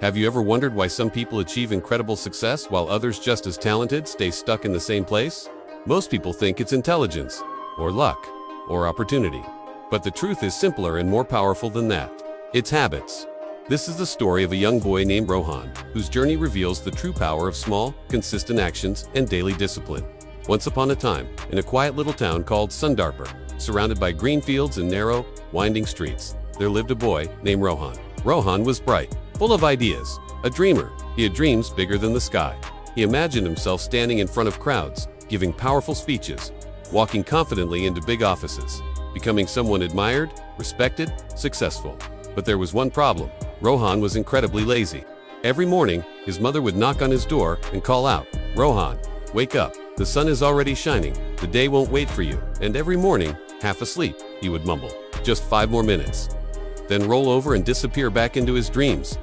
Have you ever wondered why some people achieve incredible success while others just as talented stay stuck in the same place? Most people think it's intelligence, or luck, or opportunity. But the truth is simpler and more powerful than that. It's habits. This is the story of a young boy named Rohan, whose journey reveals the true power of small, consistent actions and daily discipline. Once upon a time, in a quiet little town called Sundarpur, surrounded by green fields and narrow, winding streets, there lived a boy named Rohan. Rohan was bright, full of ideas, a dreamer. He had dreams bigger than the sky. He imagined himself standing in front of crowds, giving powerful speeches, walking confidently into big offices, becoming someone admired, respected, successful. But there was one problem. Rohan was incredibly lazy. Every morning, his mother would knock on his door and call out, "Rohan, wake up. The sun is already shining. The day won't wait for you." And every morning, half asleep, he would mumble, "Just 5 more minutes." Then roll over and disappear back into his dreams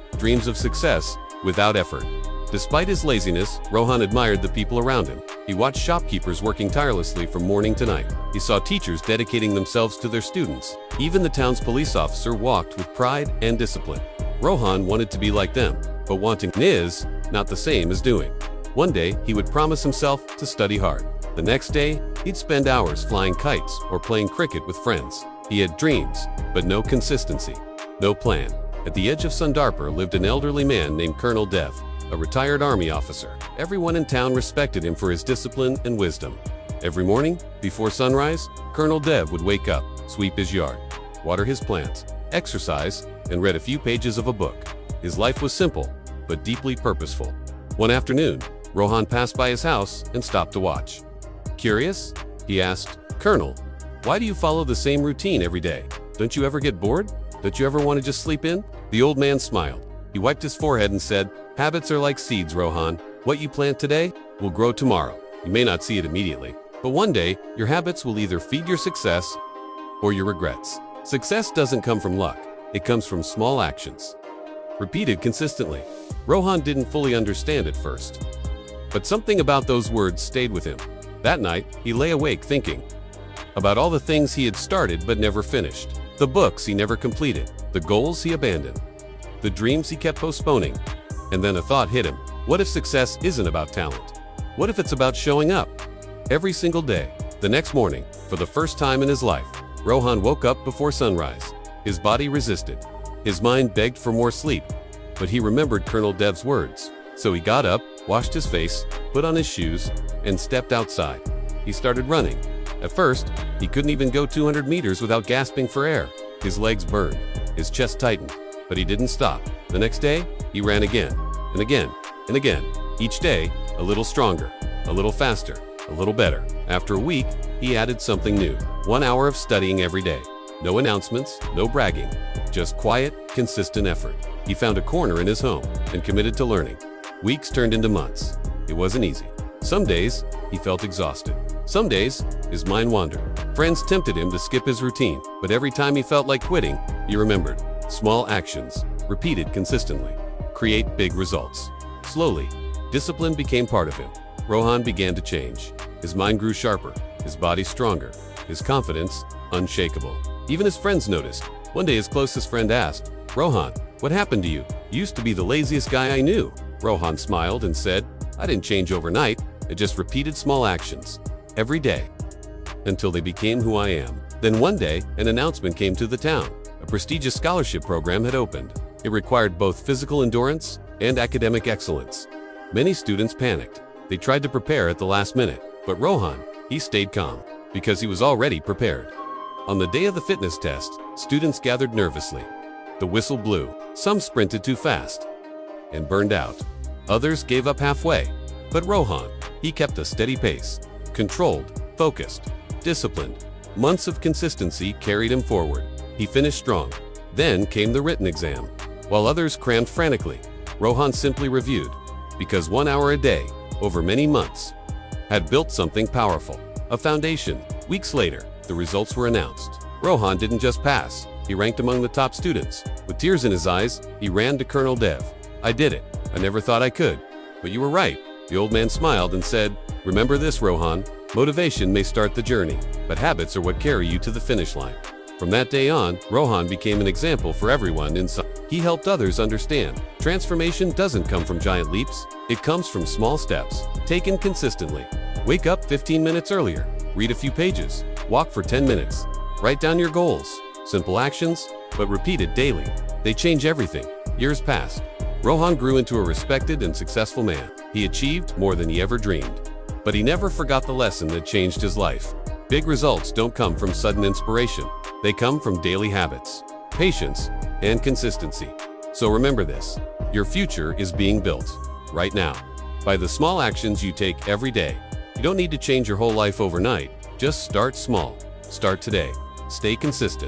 of success without effort. Despite his laziness, Rohan admired the people around him. He watched shopkeepers working tirelessly from morning to night. He saw teachers dedicating themselves to their students. Even the town's police officer walked with pride and discipline. Rohan wanted to be like them, but wanting is not the same as doing. One day, he would promise himself to study hard. The next day, he'd spend hours flying kites or playing cricket with friends. He had dreams, but no consistency, no plan. At the edge of Sundarpur lived an elderly man named Colonel Dev, a retired army officer. Everyone in town respected him for his discipline and wisdom. Every morning, before sunrise, Colonel Dev would wake up, sweep his yard, water his plants, exercise, and read a few pages of a book. His life was simple, but deeply purposeful. One afternoon, Rohan passed by his house and stopped to watch. Curious? He asked, "Colonel, why do you follow the same routine every day? Don't you ever get bored? Don't you ever want to just sleep in?" The old man smiled. He wiped his forehead and said, "Habits are like seeds, Rohan. What you plant today will grow tomorrow. You may not see it immediately, but one day, your habits will either feed your success or your regrets." Success doesn't come from luck. It comes from small actions, repeated consistently. Rohan didn't fully understand at first, but something about those words stayed with him. That night, he lay awake thinking about all the things he had started but never finished, the books he never completed, the goals he abandoned, the dreams he kept postponing. And then a thought hit him. What if success isn't about talent? What if it's about showing up every single day? The next morning, for the first time in his life, Rohan woke up before sunrise. His body resisted. His mind begged for more sleep. But he remembered Colonel Dev's words. So he got up, washed his face, put on his shoes, and stepped outside. He started running. At first, he couldn't even go 200 meters without gasping for air. His legs burned. His chest tightened. But he didn't stop. The next day, he ran again, and again, and again. Each day, a little stronger, a little faster, a little better. After a week, he added something new. 1 hour of studying every day. No announcements, no bragging. Just quiet, consistent effort. He found a corner in his home and committed to learning. Weeks turned into months. It wasn't easy. Some days, he felt exhausted. Some days, his mind wandered. Friends tempted him to skip his routine, but every time he felt like quitting, he remembered. Small actions, repeated consistently, create big results. Slowly, discipline became part of him. Rohan began to change. His mind grew sharper, his body stronger, his confidence unshakable. Even his friends noticed. One day his closest friend asked, "Rohan, what happened to you? You used to be the laziest guy I knew." Rohan smiled and said, "I didn't change overnight. I just repeated small actions every day until they became who I am." Then one day, an announcement came to the town. A prestigious scholarship program had opened. It required both physical endurance and academic excellence. Many students panicked. They tried to prepare at the last minute, but Rohan, he stayed calm because he was already prepared. On the day of the fitness test, students gathered nervously. The whistle blew. Some sprinted too fast and burned out. Others gave up halfway. But Rohan, he kept a steady pace, controlled, focused, disciplined. Months of consistency carried him forward. He finished strong. Then came the written exam. While others crammed frantically, Rohan simply reviewed, because 1 hour a day, over many months, had built something powerful, a foundation. Weeks later, the results were announced. Rohan didn't just pass, he ranked among the top students. With tears in his eyes, he ran to Colonel Dev. "I did it. I never thought I could. But you were right." The old man smiled and said, "Remember this, Rohan. Motivation may start the journey, but habits are what carry you to the finish line." From that day on, Rohan became an example for everyone in some. He helped others understand. Transformation doesn't come from giant leaps. It comes from small steps, taken consistently. Wake up 15 minutes earlier. Read a few pages. Walk for 10 minutes. Write down your goals. Simple actions, but repeated daily. They change everything. Years passed. Rohan grew into a respected and successful man. He achieved more than he ever dreamed. But he never forgot the lesson that changed his life. Big results don't come from sudden inspiration. They come from daily habits, patience, and consistency. So remember this: your future is being built right now by the small actions you take every day. You don't need to change your whole life overnight. Just start small. Start today. Stay consistent.